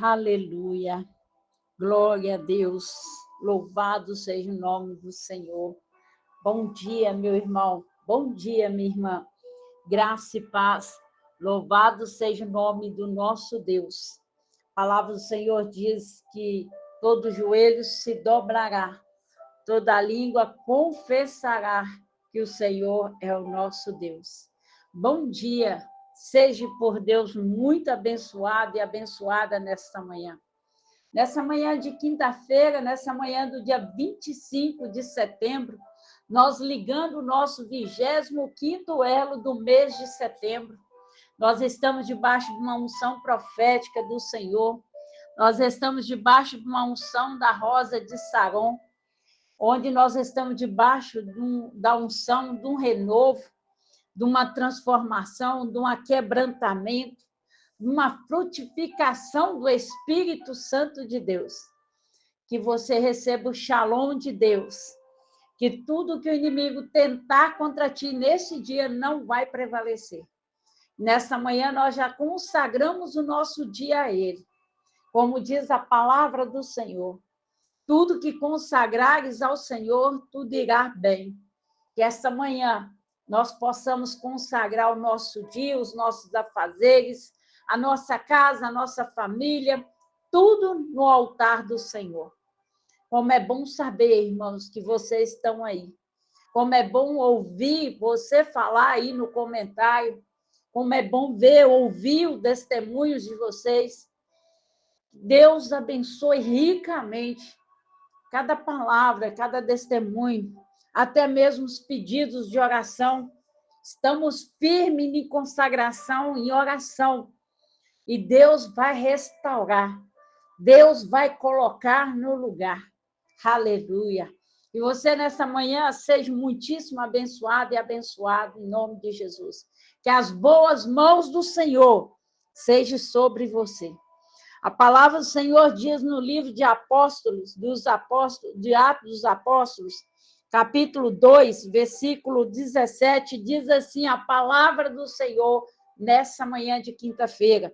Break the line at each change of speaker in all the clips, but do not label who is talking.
Aleluia. Glória a Deus. Louvado seja o nome do Senhor. Bom dia, meu irmão. Bom dia, minha irmã. Graça e paz. Louvado seja o nome do nosso Deus. A palavra do Senhor diz que todo joelho se dobrará, toda língua confessará que o Senhor é o nosso Deus. Bom dia. Seja por Deus muito abençoado e abençoada nesta manhã. Nessa manhã de quinta-feira, nessa manhã do dia 25 de setembro, nós ligando o nosso 25º elo do mês de setembro. Nós estamos debaixo de uma unção profética do Senhor. Nós estamos debaixo de uma unção da rosa de Saron, onde nós estamos debaixo da unção de um renovo, de uma transformação, de um aquebrantamento, de uma frutificação do Espírito Santo de Deus. Que você receba o shalom de Deus, que tudo que o inimigo tentar contra ti nesse dia não vai prevalecer. Nessa manhã nós já consagramos o nosso dia a Ele. Como diz a palavra do Senhor, tudo que consagrares ao Senhor, tudo irá bem. Que esta manhã nós possamos consagrar o nosso dia, os nossos afazeres, a nossa casa, a nossa família, tudo no altar do Senhor. Como é bom saber, irmãos, que vocês estão aí. Como é bom ouvir você falar aí no comentário. Como é bom ver, ouvir os testemunhos de vocês. Deus abençoe ricamente cada palavra, cada testemunho, até mesmo os pedidos de oração. Estamos firmes em consagração, em oração. E Deus vai restaurar. Deus vai colocar no lugar. Aleluia. E você, nessa manhã, seja muitíssimo abençoado e abençoado em nome de Jesus. Que as boas mãos do Senhor sejam sobre você. A palavra do Senhor diz no livro de de Atos dos Apóstolos, capítulo 2, versículo 17, diz assim a palavra do Senhor nessa manhã de quinta-feira.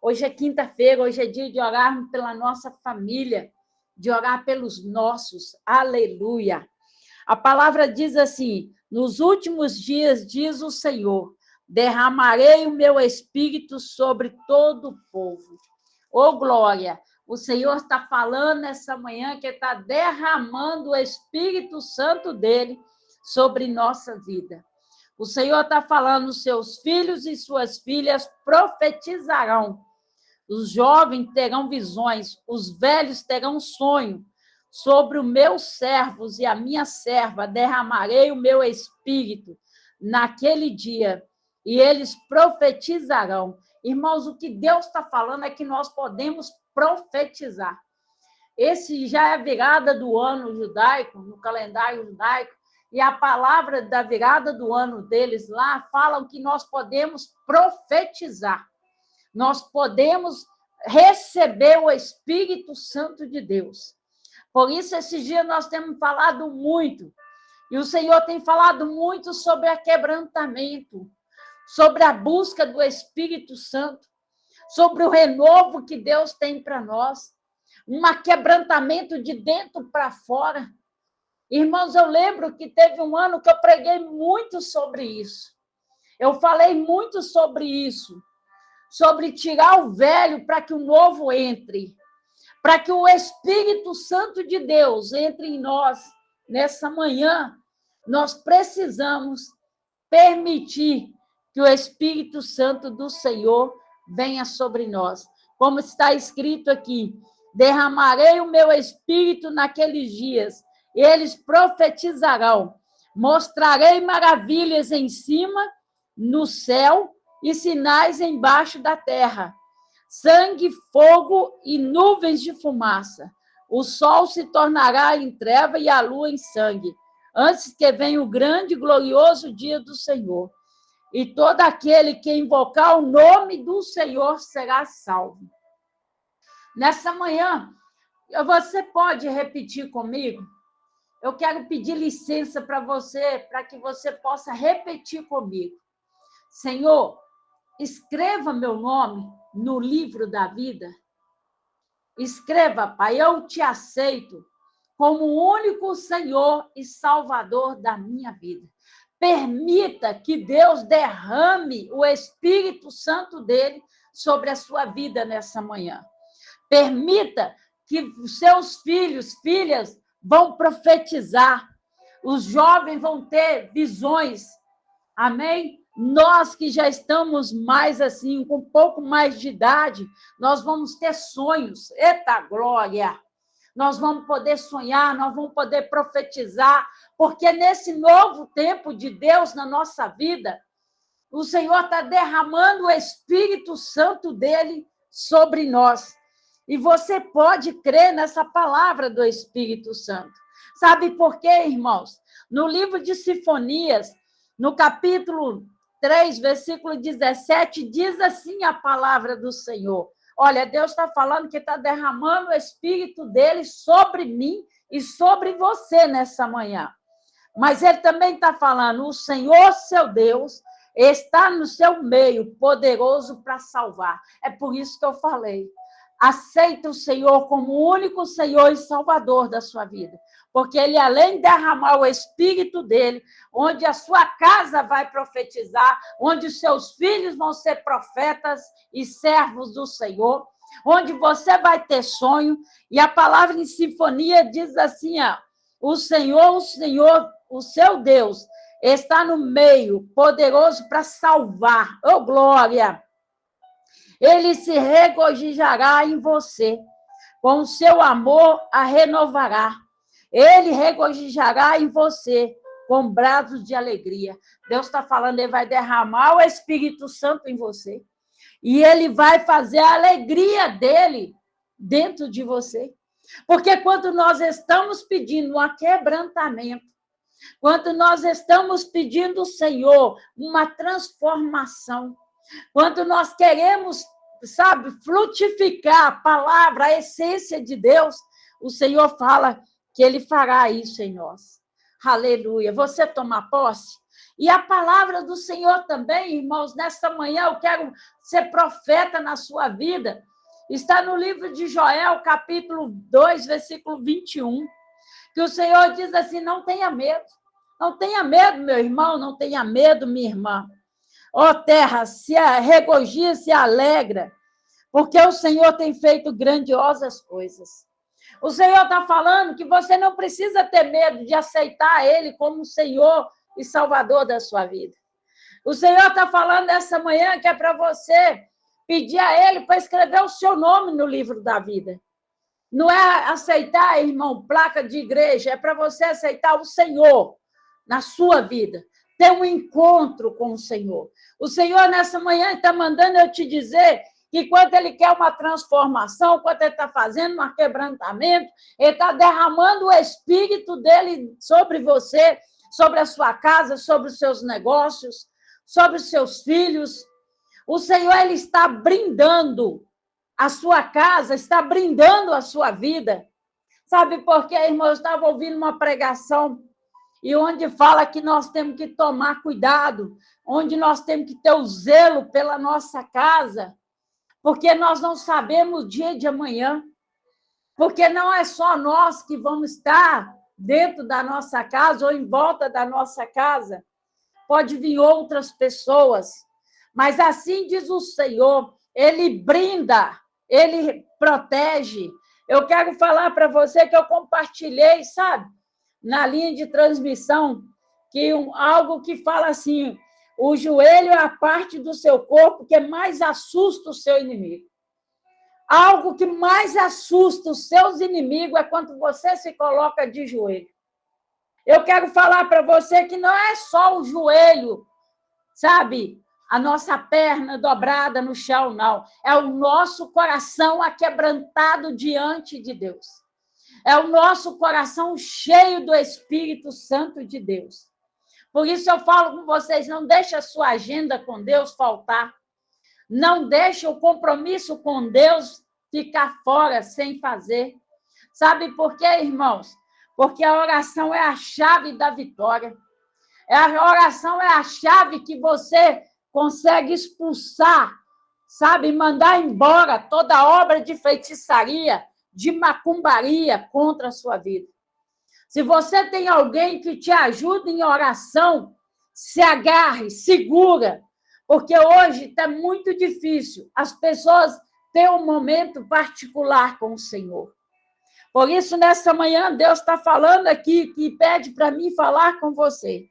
Hoje é quinta-feira, hoje é dia de orarmos pela nossa família, de orar pelos nossos. Aleluia. A palavra diz assim: nos últimos dias, diz o Senhor, derramarei o meu espírito sobre todo o povo. Ô, glória! O Senhor está falando nessa manhã que está derramando o Espírito Santo dele sobre nossa vida. O Senhor está falando, seus filhos e suas filhas profetizarão. Os jovens terão visões, os velhos terão sonho. Sobre os meus servos e a minha serva derramarei o meu Espírito naquele dia, e eles profetizarão. Irmãos, o que Deus está falando é que nós podemos profetizar. Esse já é a virada do ano judaico, no calendário judaico, e a palavra da virada do ano deles lá falam que nós podemos profetizar. Nós podemos receber o Espírito Santo de Deus. Por isso, esses dias nós temos falado muito, e o Senhor tem falado muito sobre aquebrantamento, sobre a busca do Espírito Santo, sobre o renovo que Deus tem para nós, um aquebrantamento de dentro para fora. Irmãos, eu lembro que teve um ano que eu preguei muito sobre isso. Eu falei muito sobre isso, sobre tirar o velho para que o novo entre, para que o Espírito Santo de Deus entre em nós. Nessa manhã, nós precisamos permitir que o Espírito Santo do Senhor venha sobre nós. Como está escrito aqui, derramarei o meu Espírito naqueles dias, eles profetizarão, mostrarei maravilhas em cima, no céu, e sinais embaixo da terra, sangue, fogo e nuvens de fumaça. O sol se tornará em treva e a lua em sangue, antes que venha o grande e glorioso dia do Senhor. E todo aquele que invocar o nome do Senhor será salvo. Nessa manhã, você pode repetir comigo? Eu quero pedir licença para você, para que você possa repetir comigo. Senhor, escreva meu nome no livro da vida. Escreva, Pai, eu te aceito como o único Senhor e Salvador da minha vida. Permita que Deus derrame o Espírito Santo dele sobre a sua vida nessa manhã. Permita que os seus filhos, filhas, vão profetizar. Os jovens vão ter visões. Amém? Nós que já estamos mais assim, com um pouco mais de idade, nós vamos ter sonhos. Eita glória! Nós vamos poder sonhar, nós vamos poder profetizar, porque nesse novo tempo de Deus na nossa vida, o Senhor está derramando o Espírito Santo dele sobre nós. E você pode crer nessa palavra do Espírito Santo. Sabe por quê, irmãos? No livro de Sinfonias, no capítulo 3, versículo 17, diz assim a palavra do Senhor. Olha, Deus está falando que está derramando o Espírito dele sobre mim e sobre você nessa manhã. Mas ele também está falando, o Senhor, seu Deus, está no seu meio, poderoso para salvar. É por isso que eu falei. Aceita o Senhor como o único Senhor e Salvador da sua vida. Porque ele, além de derramar o Espírito dele, onde a sua casa vai profetizar, onde os seus filhos vão ser profetas e servos do Senhor, onde você vai ter sonho, e a palavra em sinfonia diz assim, ó, o Senhor, o seu Deus, está no meio, poderoso para salvar. Oh, glória! Ele se regozijará em você, com o seu amor a renovará. Ele regozijará em você, com braços de alegria. Deus está falando, ele vai derramar o Espírito Santo em você. E ele vai fazer a alegria dele dentro de você. Porque quando nós estamos pedindo um aquebrantamento, quando nós estamos pedindo ao Senhor uma transformação, quando nós queremos, sabe, frutificar a palavra, a essência de Deus, o Senhor fala que ele fará isso em nós. Aleluia. Você toma posse? E a palavra do Senhor também, irmãos, nesta manhã eu quero ser profeta na sua vida. Está no livro de Joel, capítulo 2, versículo 21, que o Senhor diz assim, não tenha medo. Não tenha medo, meu irmão, não tenha medo, minha irmã. Ó terra, se regozija, se alegra, porque o Senhor tem feito grandiosas coisas. O Senhor está falando que você não precisa ter medo de aceitar Ele como Senhor e Salvador da sua vida. O Senhor está falando essa manhã que é para você pedir a Ele para escrever o seu nome no livro da vida. Não é aceitar, irmão, placa de igreja, é para você aceitar o Senhor na sua vida. Ter um encontro com o Senhor. O Senhor, nessa manhã, está mandando eu te dizer que quando Ele quer uma transformação, quando Ele está fazendo um quebrantamento, Ele está derramando o Espírito dele sobre você, sobre a sua casa, sobre os seus negócios, sobre os seus filhos. O Senhor, Ele está brindando a sua casa, está brindando a sua vida. Sabe por quê, irmão? Eu estava ouvindo uma pregação e onde fala que nós temos que tomar cuidado, onde nós temos que ter o zelo pela nossa casa, porque nós não sabemos o dia de amanhã, porque não é só nós que vamos estar dentro da nossa casa ou em volta da nossa casa, pode vir outras pessoas, mas assim diz o Senhor, Ele brinda, Ele protege. Eu quero falar para você que eu compartilhei, sabe, na linha de transmissão, que algo que fala assim, o joelho é a parte do seu corpo que mais assusta o seu inimigo. Algo que mais assusta os seus inimigos é quando você se coloca de joelho. Eu quero falar para você que não é só o joelho, sabe, a nossa perna dobrada no chão, não. É o nosso coração aquebrantado diante de Deus. É o nosso coração cheio do Espírito Santo de Deus. Por isso eu falo com vocês, não deixe a sua agenda com Deus faltar. Não deixe o compromisso com Deus ficar fora sem fazer. Sabe por quê, irmãos? Porque a oração é a chave da vitória. A oração é a chave que você consegue expulsar, sabe, mandar embora toda obra de feitiçaria, de macumbaria contra a sua vida. Se você tem alguém que te ajuda em oração, se agarre, segura, porque hoje está muito difícil as pessoas terem um momento particular com o Senhor. Por isso, nessa manhã, Deus está falando aqui, que pede para mim falar com você,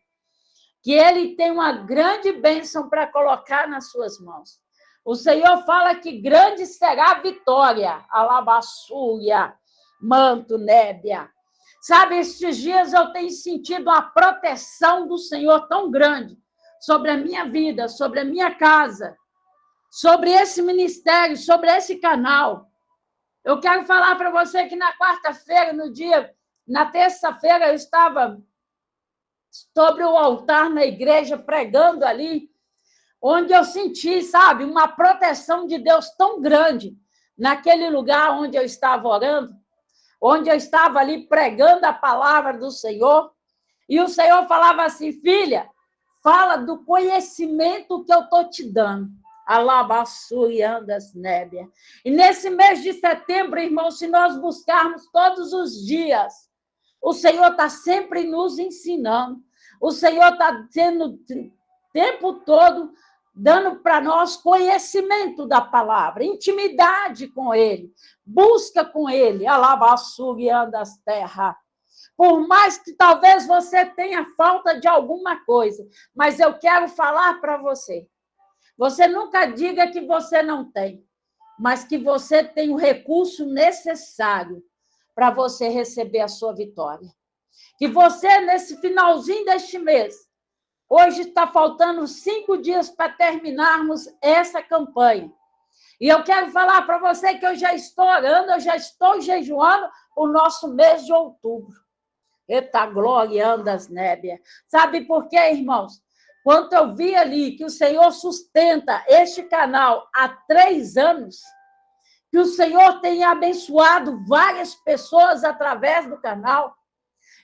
que Ele tem uma grande bênção para colocar nas suas mãos. O Senhor fala que grande será a vitória, alabaçúria, manto, nébia. Sabe, estes dias eu tenho sentido a proteção do Senhor tão grande sobre a minha vida, sobre a minha casa, sobre esse ministério, sobre esse canal. Eu quero falar para você que na quarta-feira, na terça-feira, eu estava sobre o altar na igreja, pregando ali, onde eu senti, sabe, uma proteção de Deus tão grande naquele lugar onde eu estava orando, onde eu estava ali pregando a palavra do Senhor, e o Senhor falava assim: filha, fala do conhecimento que eu estou te dando. Alabaçuriandas nébia. E nesse mês de setembro, irmão, se nós buscarmos todos os dias, o Senhor está sempre nos ensinando. O Senhor está tendo o tempo todo dando para nós conhecimento da palavra, intimidade com Ele, busca com Ele. Alabaçuriandas terra. Por mais que talvez você tenha falta de alguma coisa, mas eu quero falar para você. Você nunca diga que você não tem, mas que você tem o recurso necessário para você receber a sua vitória. Que você, nesse finalzinho deste mês, hoje está faltando 5 dias para terminarmos essa campanha. E eu quero falar para você que eu já estou orando, eu já estou jejuando o nosso mês de outubro. Eita glória, andas nébia. Sabe por quê, irmãos? Quando eu vi ali que o Senhor sustenta este canal há 3 anos, que o Senhor tem abençoado várias pessoas através do canal,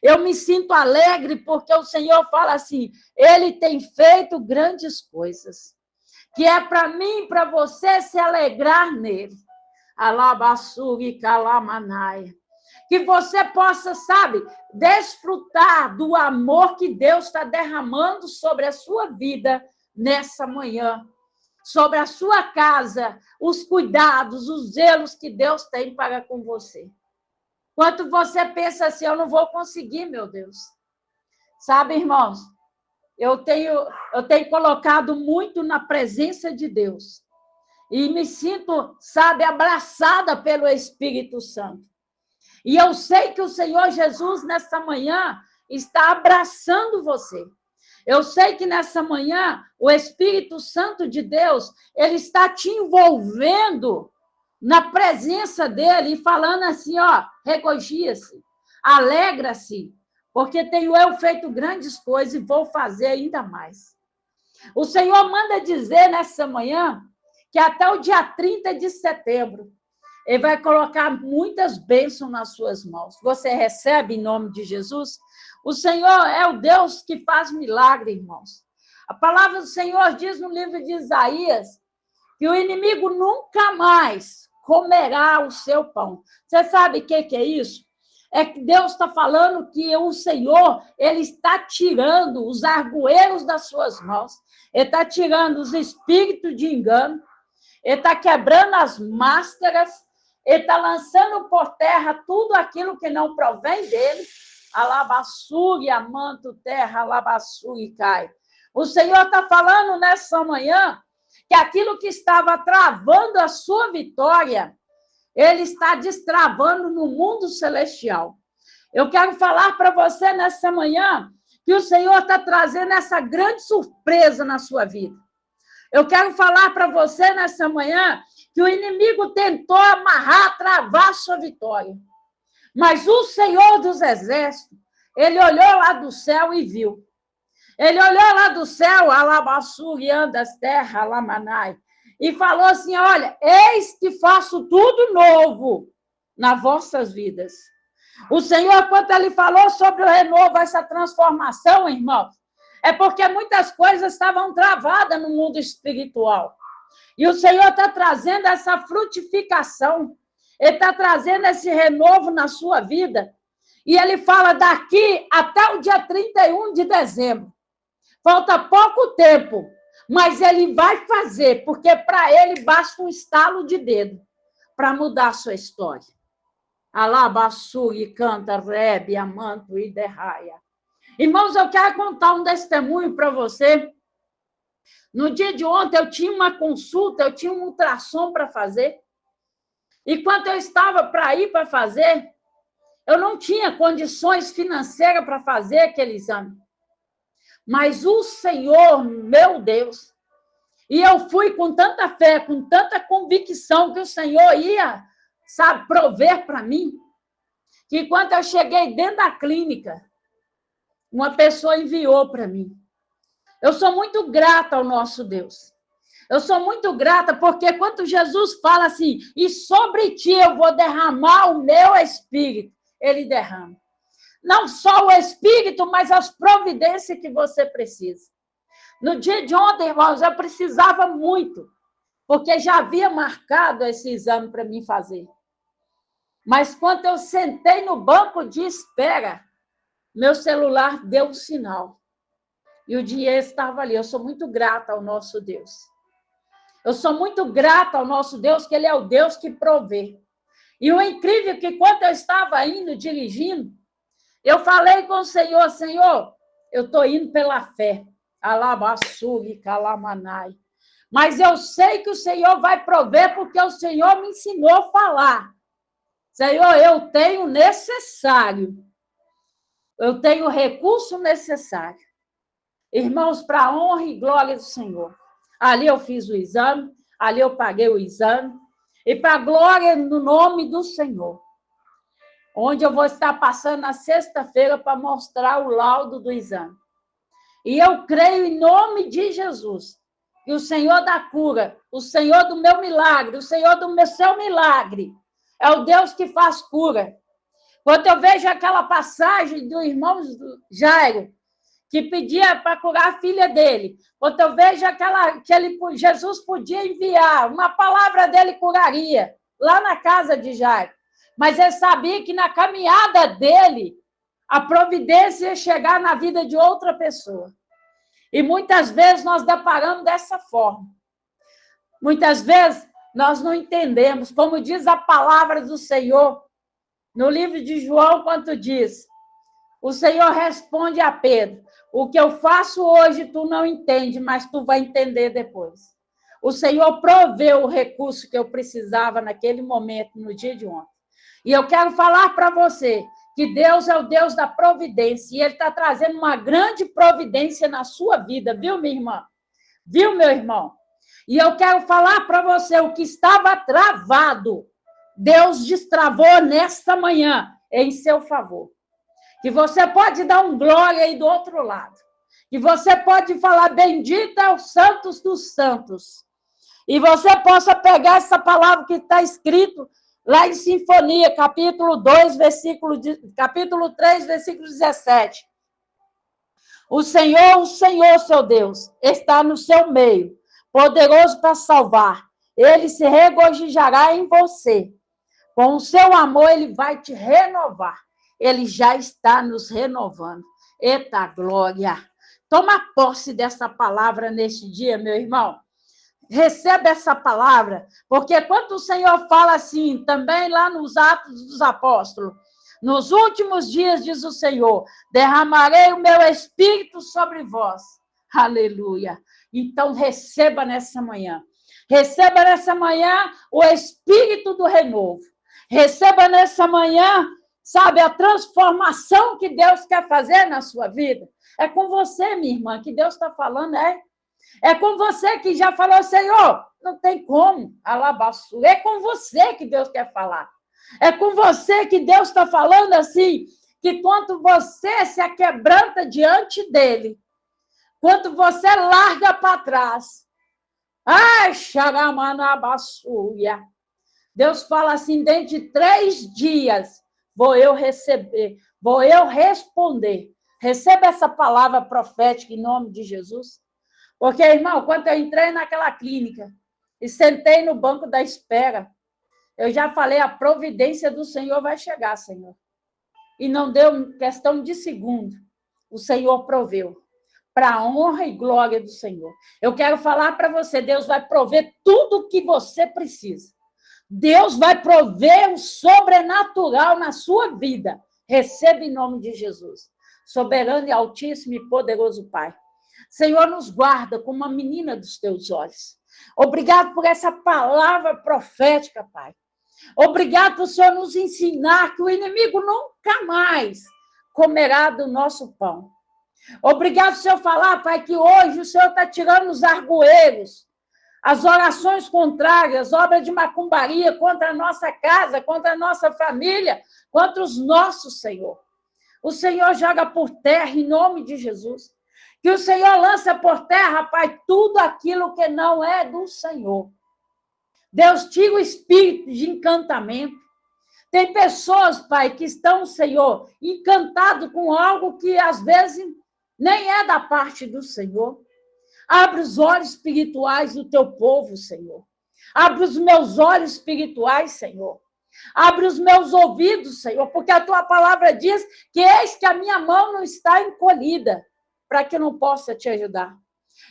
eu me sinto alegre porque o Senhor fala assim, Ele tem feito grandes coisas, que é para mim e para você se alegrar nele. Alabaçuri calamanai. Que você possa, sabe, desfrutar do amor que Deus está derramando sobre a sua vida nessa manhã, sobre a sua casa, os cuidados, os zelos que Deus tem para com você. Quando você pensa assim, eu não vou conseguir, meu Deus. Sabe, irmãos, eu tenho colocado muito na presença de Deus e me sinto, sabe, abraçada pelo Espírito Santo. E eu sei que o Senhor Jesus, nessa manhã, está abraçando você. Eu sei que nessa manhã, o Espírito Santo de Deus, ele está te envolvendo na presença dele e falando assim, ó, regozija-se, alegra-se, porque tenho eu feito grandes coisas e vou fazer ainda mais. O Senhor manda dizer nessa manhã que até o dia 30 de setembro, Ele vai colocar muitas bênçãos nas suas mãos. Você recebe em nome de Jesus? O Senhor é o Deus que faz milagre, irmãos. A palavra do Senhor diz no livro de Isaías que o inimigo nunca mais comerá o seu pão. Você sabe o que é isso? É que Deus está falando que o Senhor, Ele está tirando os argoeiros das suas mãos. Ele está tirando os espíritos de engano. Ele está quebrando as máscaras. Ele está lançando por terra tudo aquilo que não provém dele. Alabaçúria, manto, terra, alabaçúria cai. O Senhor está falando nessa manhã que aquilo que estava travando a sua vitória, Ele está destravando no mundo celestial. Eu quero falar para você nessa manhã que o Senhor está trazendo essa grande surpresa na sua vida. Eu quero falar para você nessa manhã que o inimigo tentou amarrar, travar a sua vitória. Mas o Senhor dos Exércitos, Ele olhou lá do céu e viu. Ele olhou lá do céu, alabaçuri, andas, terra, alamanai, e falou assim, olha, eis que faço tudo novo nas vossas vidas. O Senhor, quando Ele falou sobre o renovo, essa transformação, irmãos, é porque muitas coisas estavam travadas no mundo espiritual. E o Senhor está trazendo essa frutificação. Ele está trazendo esse renovo na sua vida. E ele fala daqui até o dia 31 de dezembro. Falta pouco tempo, mas ele vai fazer, porque para ele basta um estalo de dedo para mudar a sua história. Alabaçu, canta, rebe, amanto e derraia. Irmãos, eu quero contar um testemunho para você. No dia de ontem, eu tinha uma consulta, eu tinha um ultrassom para fazer. E quando eu estava para ir para fazer, eu não tinha condições financeiras para fazer aquele exame. Mas o Senhor, meu Deus, e eu fui com tanta fé, com tanta convicção que o Senhor ia, sabe, prover para mim, que quando eu cheguei dentro da clínica, uma pessoa enviou para mim. Eu sou muito grata ao nosso Deus. Eu sou muito grata porque quando Jesus fala assim, e sobre ti eu vou derramar o meu espírito, ele derrama. Não só o espírito, mas as providências que você precisa. No dia de ontem, irmãos, eu precisava muito, porque já havia marcado esse exame para mim fazer. Mas quando eu sentei no banco de espera, meu celular deu um sinal. E o dinheiro estava ali. Eu sou muito grata ao nosso Deus. Eu sou muito grata ao nosso Deus, que ele é o Deus que provê. E o incrível é que quando eu estava indo, dirigindo, eu falei com o Senhor, Senhor, eu estou indo pela fé. Alabaçugi, calamanai. Mas eu sei que o Senhor vai prover, porque o Senhor me ensinou a falar. Senhor, eu tenho necessário. Eu tenho o recurso necessário. Irmãos, para a honra e glória do Senhor. Ali eu fiz o exame, ali eu paguei o exame. E para a glória no nome do Senhor. Onde eu vou estar passando na sexta-feira para mostrar o laudo do exame. E eu creio em nome de Jesus, que o Senhor da cura, o Senhor do meu milagre, o Senhor do seu milagre, é o Deus que faz cura. Quando eu vejo aquela passagem do irmão Jairo, que pedia para curar a filha dele, quando eu vejo Jesus podia enviar, uma palavra dele curaria, lá na casa de Jairo. Mas ele sabia que na caminhada dele, a providência ia chegar na vida de outra pessoa. E muitas vezes nós deparamos dessa forma. Muitas vezes nós não entendemos, como diz a palavra do Senhor, no livro de João, quando diz, o Senhor responde a Pedro, o que eu faço hoje tu não entende, mas tu vai entender depois. O Senhor proveu o recurso que eu precisava naquele momento, no dia de ontem. E eu quero falar para você que Deus é o Deus da providência e Ele está trazendo uma grande providência na sua vida, viu, minha irmã? Viu, meu irmão? E eu quero falar para você o que estava travado, Deus destravou nesta manhã em seu favor. Que você pode dar um glória aí do outro lado. Que você pode falar bendita é o Santos dos Santos. E você possa pegar essa palavra que está escrito lá em Sinfonia, capítulo 3, versículo 17. O Senhor, seu Deus, está no seu meio, poderoso para salvar. Ele se regozijará em você. Com o seu amor, ele vai te renovar. Ele já está nos renovando. Eita glória! Toma posse dessa palavra neste dia, meu irmão. Receba essa palavra, porque quando o Senhor fala assim, também lá nos Atos dos Apóstolos, nos últimos dias, diz o Senhor, derramarei o meu espírito sobre vós. Aleluia. Então, receba nessa manhã. Receba nessa manhã o espírito do renovo. Receba nessa manhã, sabe, a transformação que Deus quer fazer na sua vida. É com você, minha irmã, que Deus está falando, É com você que já falou, Senhor, não tem como, alabaçu. É com você que Deus quer falar. É com você que Deus está falando assim, que quando você se aquebranta diante dele, quando você larga para trás, ai, xaramanabaçuia. Deus fala assim, dentro de 3 dias, vou eu responder. Receba essa palavra profética em nome de Jesus. Porque, irmão, quando eu entrei naquela clínica, e sentei no banco da espera. Eu já falei, a providência do Senhor vai chegar, Senhor. E não deu questão de segundo. O Senhor proveu. Para a honra e glória do Senhor. Eu quero falar para você, Deus vai prover tudo o que você precisa. Deus vai prover o sobrenatural na sua vida. Receba em nome de Jesus. Soberano e altíssimo e poderoso Pai. Senhor, nos guarda como uma menina dos teus olhos. Obrigado por essa palavra profética, Pai. Obrigado por o Senhor nos ensinar que o inimigo nunca mais comerá do nosso pão. Obrigado, Senhor, falar, Pai, que hoje o Senhor está tirando os argoeiros, as orações contrárias, obras de macumbaria contra a nossa casa, contra a nossa família, contra os nossos, Senhor. O Senhor joga por terra em nome de Jesus. Que o Senhor lança por terra, Pai, tudo aquilo que não é do Senhor. Deus, tira o espírito de encantamento. Tem pessoas, Pai, que estão, Senhor, encantados com algo que às vezes nem é da parte do Senhor. Abre os olhos espirituais do teu povo, Senhor. Abre os meus olhos espirituais, Senhor. Abre os meus ouvidos, Senhor, porque a tua palavra diz que eis que a minha mão não está encolhida para que eu não possa te ajudar.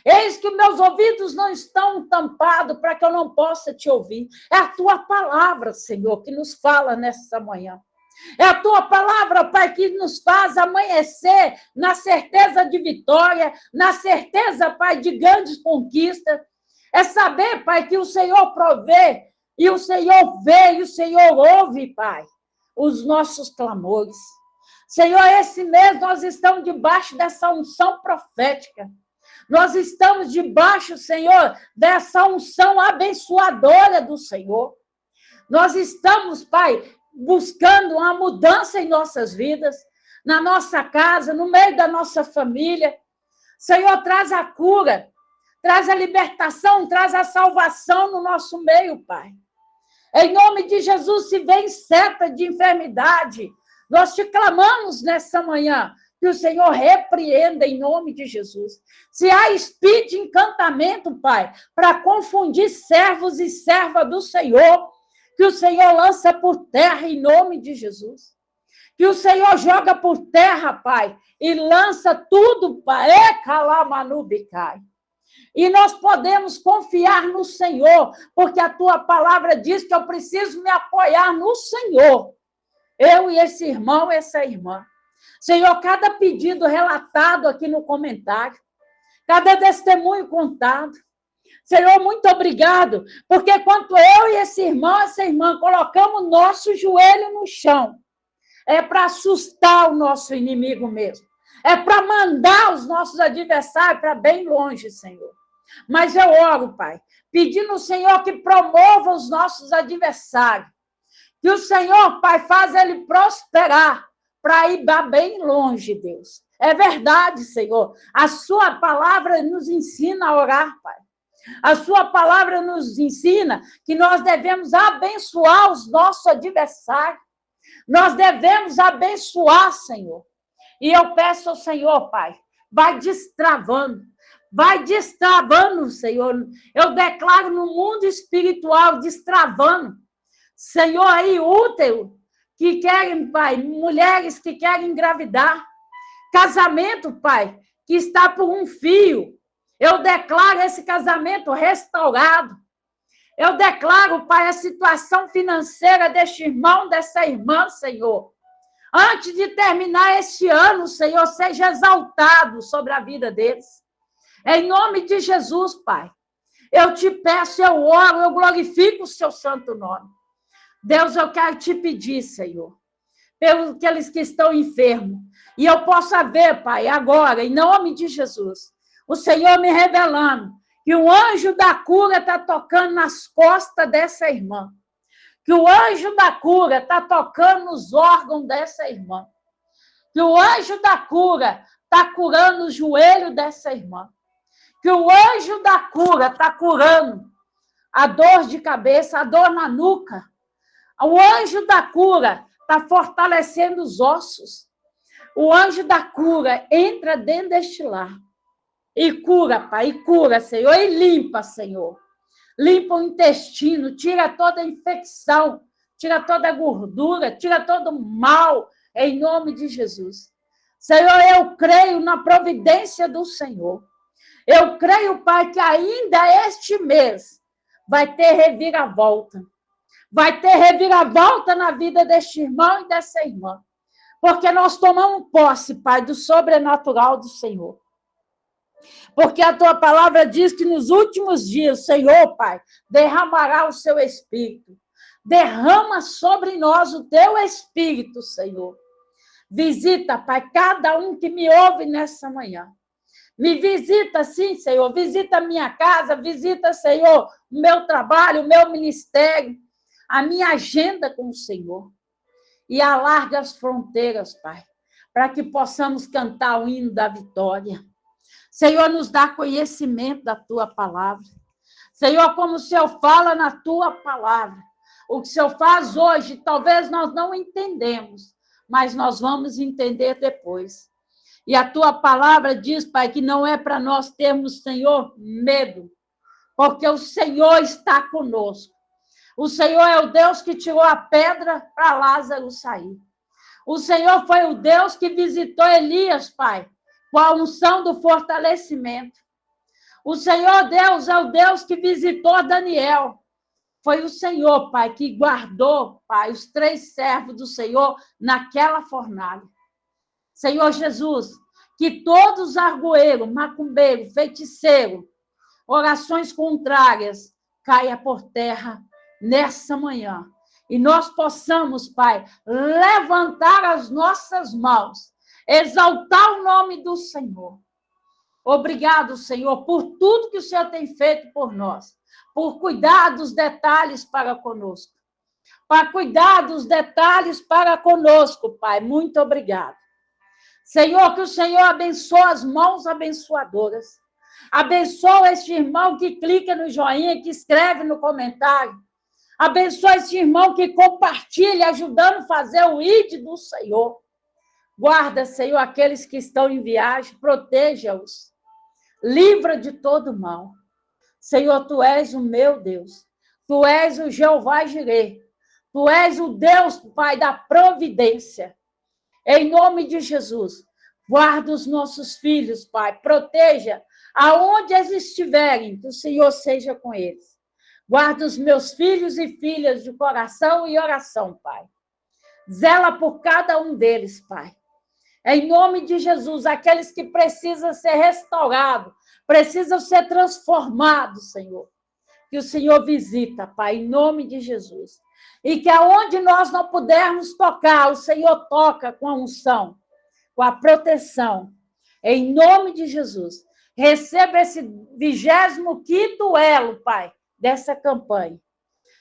Eis que meus ouvidos não estão tampados para que eu não possa te ouvir. É a tua palavra, Senhor, que nos fala nessa manhã. É a tua palavra, Pai, que nos faz amanhecer na certeza de vitória, na certeza, Pai, de grandes conquistas. É saber, Pai, que o Senhor provê, e o Senhor vê, e o Senhor ouve, Pai, os nossos clamores. Senhor, esse mês nós estamos debaixo dessa unção profética. Nós estamos debaixo, Senhor, dessa unção abençoadora do Senhor. Nós estamos, Pai, buscando uma mudança em nossas vidas, na nossa casa, no meio da nossa família. Senhor, traz a cura, traz a libertação, traz a salvação no nosso meio, Pai. Em nome de Jesus, se vem seta de enfermidade, nós te clamamos nessa manhã, que o Senhor repreenda em nome de Jesus. Se há espírito de encantamento, Pai, para confundir servos e servas do Senhor, que o Senhor lança por terra em nome de Jesus. Que o Senhor joga por terra, Pai, e lança tudo, Pai. E nós podemos confiar no Senhor, porque a tua palavra diz que eu preciso me apoiar no Senhor. Eu e esse irmão, essa irmã. Senhor, cada pedido relatado aqui no comentário, cada testemunho contado, Senhor, muito obrigado, porque quando eu e esse irmão, essa irmã, colocamos nosso joelho no chão, é para assustar o nosso inimigo mesmo, é para mandar os nossos adversários para bem longe, Senhor. Mas eu oro, Pai, pedindo ao Senhor que promova os nossos adversários, que o Senhor, Pai, faz ele prosperar, para ir bem longe, Deus. É verdade, Senhor. A sua palavra nos ensina a orar, Pai. A sua palavra nos ensina que nós devemos abençoar os nossos adversários. Nós devemos abençoar, Senhor. E eu peço ao Senhor, Pai, vai destravando, Senhor. Eu declaro no mundo espiritual, destravando. Senhor, aí, útero, que querem, Pai, mulheres que querem engravidar, casamento, Pai, que está por um fio. Eu declaro esse casamento restaurado. Eu declaro, Pai, a situação financeira deste irmão, dessa irmã, Senhor. Antes de terminar este ano, Senhor, seja exaltado sobre a vida deles. Em nome de Jesus, Pai. Eu te peço, eu oro, eu glorifico o seu santo nome. Deus, eu quero te pedir, Senhor, pelos aqueles que estão enfermos. E eu possa ver, Pai, agora, em nome de Jesus, o Senhor me revelando que o anjo da cura está tocando nas costas dessa irmã. Que o anjo da cura está tocando nos órgãos dessa irmã. Que o anjo da cura está curando o joelho dessa irmã. Que o anjo da cura está curando a dor de cabeça, a dor na nuca. O anjo da cura está fortalecendo os ossos. O anjo da cura entra dentro deste lar. E cura, Pai, e cura, Senhor, e limpa, Senhor. limpa o intestino, tira toda a infecção, tira toda a gordura, tira todo o mal, em nome de Jesus. Senhor, eu creio na providência do Senhor. Eu creio, Pai, que ainda este mês vai ter reviravolta. Vai ter reviravolta na vida deste irmão e dessa irmã. Porque nós tomamos posse, Pai, do sobrenatural do Senhor. Porque a tua palavra diz que nos últimos dias, o Senhor, Pai, derramará o seu Espírito. Derrama sobre nós o teu Espírito, Senhor. Visita, Pai, cada um que me ouve nessa manhã. Me visita, sim, Senhor. Visita a minha casa, visita, Senhor, o meu trabalho, o meu ministério, a minha agenda com o Senhor. E alarga as fronteiras, Pai, para que possamos cantar o hino da vitória. Senhor, nos dá conhecimento da tua palavra. Senhor, como o Senhor fala na tua palavra, o que o Senhor faz hoje, talvez nós não entendemos, mas nós vamos entender depois. E a tua palavra diz, Pai, que não é para nós termos, Senhor, medo, porque o Senhor está conosco. O Senhor é o Deus que tirou a pedra para Lázaro sair. O Senhor foi o Deus que visitou Elias, Pai, com a unção do fortalecimento. O Senhor Deus é o Deus que visitou Daniel. Foi o Senhor, Pai, que guardou, Pai, os 3 servos do Senhor naquela fornalha. Senhor Jesus, que todos os argoeiros, macumbeiros, feiticeiros, orações contrárias, caia por terra nessa manhã. E nós possamos, Pai, levantar as nossas mãos, exaltar o nome do Senhor. Obrigado, Senhor, por tudo que o Senhor tem feito por nós, por cuidar dos detalhes para conosco. Para cuidar dos detalhes para conosco, Pai. Muito obrigado. Senhor, que o Senhor abençoe as mãos abençoadoras. Abençoa este irmão que clica no joinha, que escreve no comentário. Abençoa esse irmão que compartilha, ajudando a fazer o ID do Senhor. Guarda, Senhor, aqueles que estão em viagem, proteja-os. Livra de todo mal. Senhor, Tu és o meu Deus. Tu és o Jeová Jireh. Tu és o Deus, Pai, da providência. Em nome de Jesus, guarda os nossos filhos, Pai. Proteja aonde eles estiverem, que o Senhor seja com eles. Guarda os meus filhos e filhas de coração e oração, Pai. Zela por cada um deles, Pai. Em nome de Jesus, aqueles que precisam ser restaurados, precisam ser transformados, Senhor. Que o Senhor visita, Pai, em nome de Jesus. E que aonde nós não pudermos tocar, o Senhor toca com a unção, com a proteção. Em nome de Jesus. Receba esse 25º elo, Pai, dessa campanha.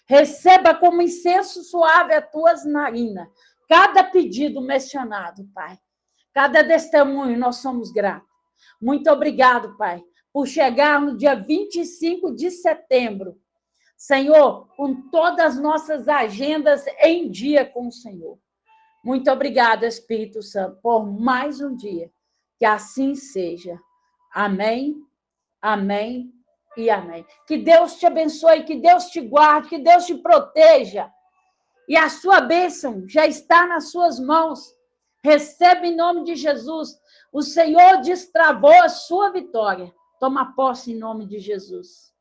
Receba como incenso suave as tuas narinas. Cada pedido mencionado, Pai. Cada testemunho, nós somos gratos. Muito obrigado, Pai, por chegar no dia 25 de setembro. Senhor, com todas as nossas agendas em dia com o Senhor. Muito obrigado, Espírito Santo, por mais um dia. Que assim seja. Amém, amém e amém. Que Deus te abençoe, que Deus te guarde, que Deus te proteja. E a sua bênção já está nas suas mãos. Receba em nome de Jesus. O Senhor destravou a sua vitória. Toma posse em nome de Jesus.